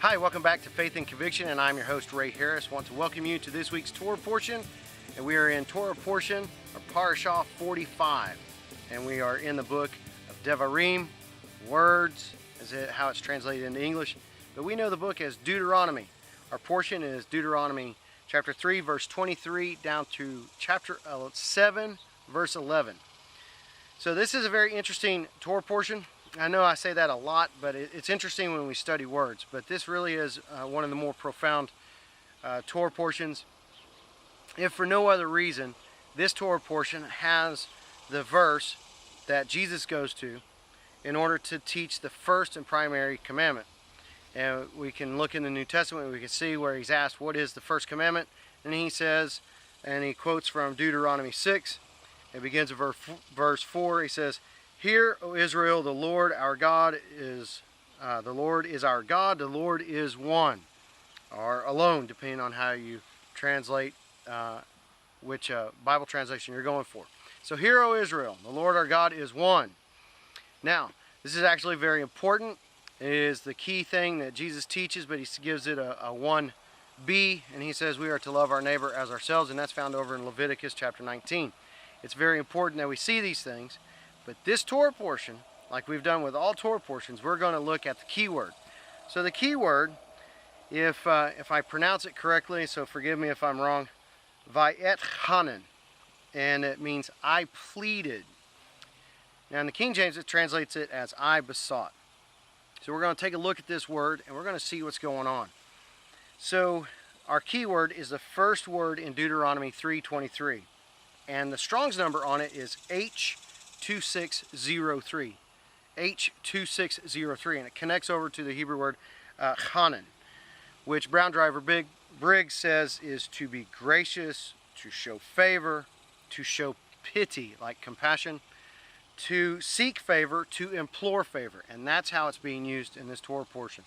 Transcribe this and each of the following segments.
Hi, welcome back to Faith and Conviction, and I'm your host, Ray Harris. I want to welcome you to this week's Torah portion, and we are in Torah portion of Parashah 45, and we are in the book of Devarim, words, how it's translated into English, but we know the book as Deuteronomy. Our portion is Deuteronomy chapter 3, verse 23, down to chapter 7, verse 11. So this is a very interesting Torah portion. I know I say that a lot, but it's interesting when we study words. But this really is one of the more profound Torah portions. If for no other reason, this Torah portion has the verse that Jesus goes to in order to teach the first and primary commandment. And we can look in the New Testament and we can see where he's asked, what is the first commandment? And he says, and he quotes from Deuteronomy 6. It begins at verse 4. He says, "Hear, O Israel, the Lord our God is our God. The Lord is one," or alone, depending on how you translate which Bible translation you're going for. So, "Hear, O Israel, the Lord our God is one." Now, this is actually very important. It is the key thing that Jesus teaches, but he gives it a 1B, and he says we are to love our neighbor as ourselves, and that's found over in Leviticus chapter 19. It's very important that we see these things. But this Torah portion, like we've done with all Torah portions, we're going to look at the key word. So the key word, if I pronounce it correctly, so forgive me if I'm wrong, ואתחנן, and it means I pleaded. Now in the King James it translates it as I besought. So we're going to take a look at this word and we're going to see what's going on. So our key word is the first word in Deuteronomy 3:23, and the Strong's number on it is H2603. H2603, and it connects over to the Hebrew word chanan, which Brown Driver Briggs says is to be gracious, to show favor, to show pity, like compassion, to seek favor, to implore favor, and that's how it's being used in this Torah portion.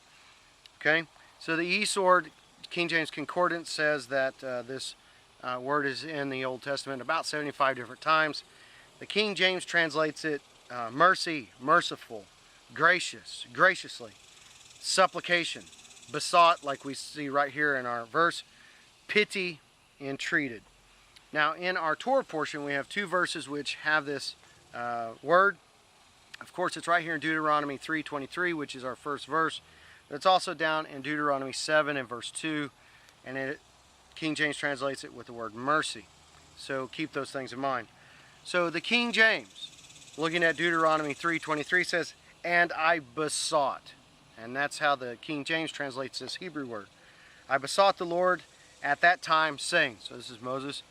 Okay, so the eSword King James Concordance says that this word is in the Old Testament about 75 different times. The King James translates it mercy, merciful, gracious, graciously, supplication, besought, like we see right here in our verse, pity, entreated. Now in our Torah portion we have two verses which have this word. Of course it's right here in Deuteronomy 3:23, which is our first verse, but it's also down in Deuteronomy 7 and verse 2, and King James translates it with the word mercy. So keep those things in mind. So the King James, looking at Deuteronomy 3:23, says, "And I besought." And that's how the King James translates this Hebrew word. "I besought the Lord at that time, saying." So this is Moses.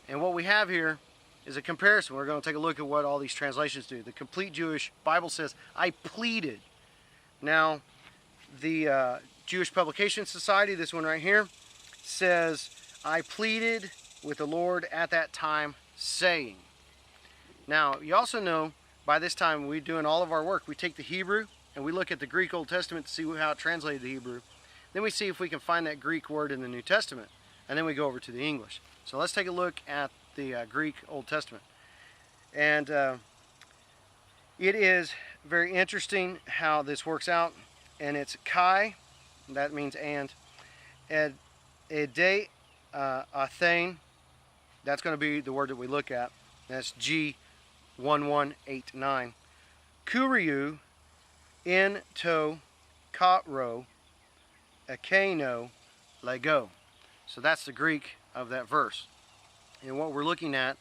And what we have here is a comparison. We're going to take a look at what all these translations do. The Complete Jewish Bible says, "I pleaded." Now, the Jewish Publication Society, this one right here, says, "I pleaded with the Lord at that time, saying." Now, you also know, by this time we're doing all of our work. We take the Hebrew and we look at the Greek Old Testament to see how it translated the Hebrew. Then we see if we can find that Greek word in the New Testament. And then we go over to the English. So let's take a look at the Greek Old Testament. And it is very interesting how this works out. And it's kai, that means and athane, that's going to be the word that we look at. That's G1189. Kuriu in to katro akeno lego. So that's the Greek of that verse. And what we're looking at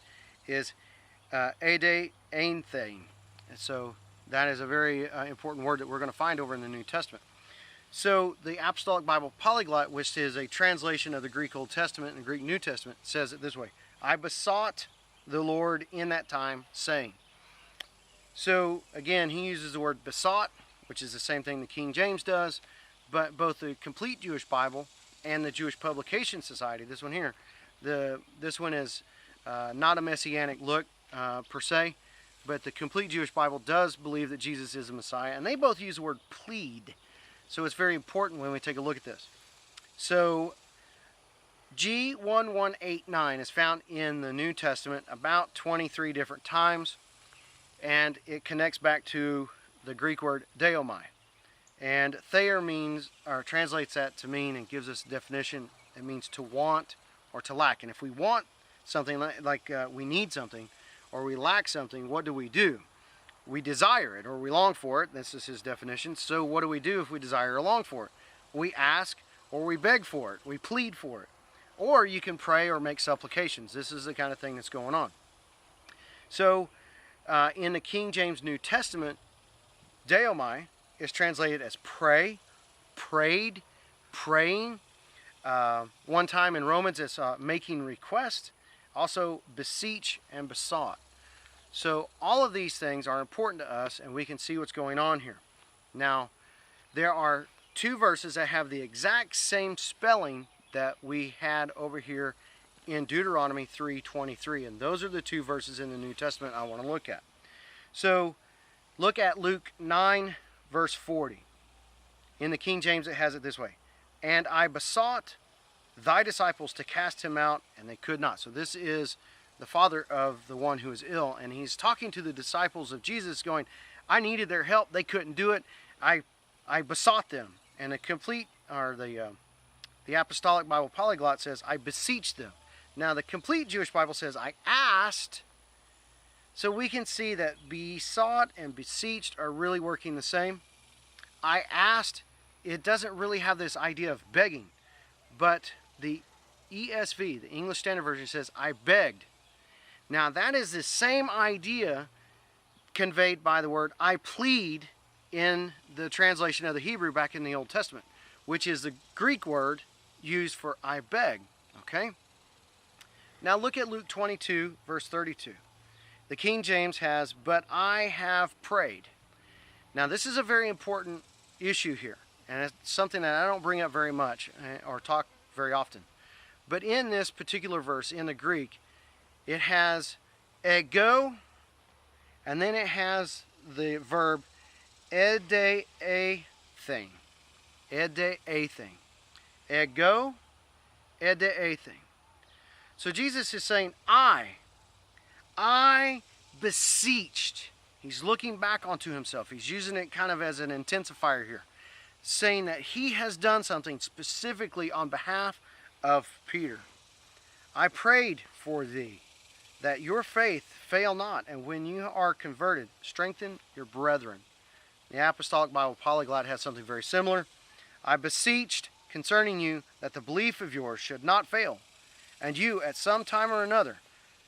is ede ainthane. And so that is a very important word that we're going to find over in the New Testament. So the Apostolic Bible Polyglot, which is a translation of the Greek Old Testament and the Greek New Testament, says it this way: "I besought the Lord in that time, saying." So again, he uses the word besought, which is the same thing the King James does, but both the Complete Jewish Bible and the Jewish Publication Society, this one here, this one is not a messianic look per se, but the Complete Jewish Bible does believe that Jesus is the Messiah, and they both use the word plead. So it's very important when we take a look at this. So G1189 is found in the New Testament about 23 different times, and it connects back to the Greek word deomai. And thayer means, or translates that to mean, and gives us a definition. It means to want or to lack. And if we want something, like we need something, or we lack something, what do? We desire it, or we long for it. This is his definition. So what do we do if we desire or long for it? We ask, or we beg for it. We plead for it. Or you can pray or make supplications. This is the kind of thing that's going on. So in the King James New Testament, deomai is translated as pray, prayed, praying. One time in Romans, it's making request. Also beseech and besought. So all of these things are important to us, and we can see what's going on here. Now, there are two verses that have the exact same spelling that we had over here in Deuteronomy 3:23, and those are the two verses in the New Testament I want to look at. So look at Luke 9 verse 40. In the King James it has it this way: "And I besought thy disciples to cast him out, and they could not." So this is the father of the one who is ill, and he's talking to the disciples of Jesus going, I needed their help, they couldn't do it, I besought them. And the Apostolic Bible Polyglot says, I beseeched them. Now the complete Jewish Bible says, I asked. So we can see that besought and beseeched are really working the same. I asked, it doesn't really have this idea of begging, but the ESV, the English Standard Version, says, I begged. Now that is the same idea conveyed by the word I plead in the translation of the Hebrew back in the Old Testament, which is the Greek word used for I beg. Okay? Now look at Luke 22 verse 32. The King James has, but I have prayed. Now this is a very important issue here, and it's something that I don't bring up very much or talk very often. But in this particular verse, in the Greek, it has ego, and then it has the verb edeething. Edeething. Ego, edeething. So Jesus is saying, I beseeched. He's looking back onto himself. He's using it kind of as an intensifier here, saying that he has done something specifically on behalf of Peter. I prayed for thee, that your faith fail not, and when you are converted, strengthen your brethren. The Apostolic Bible Polyglot has something very similar. I beseeched concerning you that the belief of yours should not fail, and you at some time or another,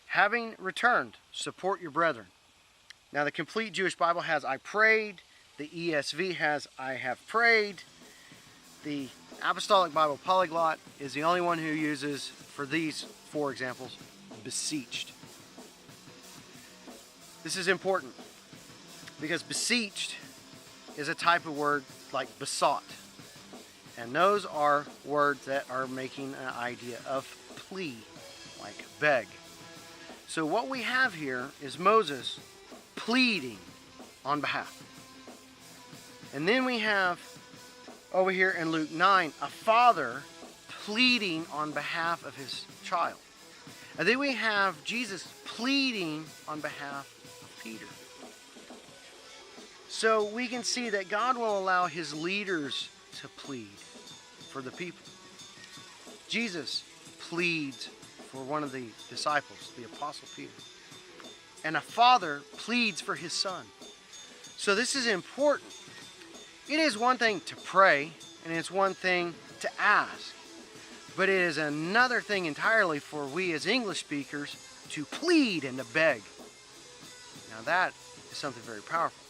having returned, support your brethren. Now the complete Jewish Bible has I prayed. The ESV has I have prayed. The Apostolic Bible Polyglot is the only one who uses, for these four examples, beseeched. This is important because beseeched is a type of word like besought. And those are words that are making an idea of plea, like beg. So what we have here is Moses pleading on behalf. And then we have over here in Luke 9, a father pleading on behalf of his child. And then we have Jesus pleading on behalf of Peter. So we can see that God will allow his leaders to plead for the people. Jesus pleads for one of the disciples, the Apostle Peter. And a father pleads for his son. So this is important. It is one thing to pray, and it's one thing to ask. But it is another thing entirely for we as English speakers to plead and to beg. Now that is something very powerful.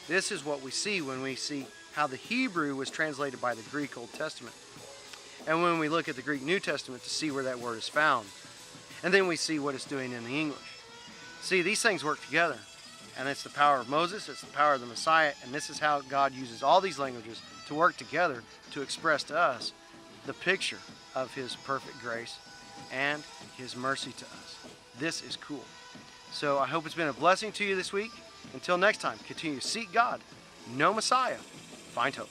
This is what we see when we see how the Hebrew was translated by the Greek Old Testament. And when we look at the Greek New Testament to see where that word is found. And then we see what it's doing in the English. See, these things work together. And it's the power of Moses, it's the power of the Messiah, and this is how God uses all these languages to work together to express to us the picture of his perfect grace and his mercy to us. This is cool. So I hope it's been a blessing to you this week. Until next time, continue to seek God, know Messiah, find hope.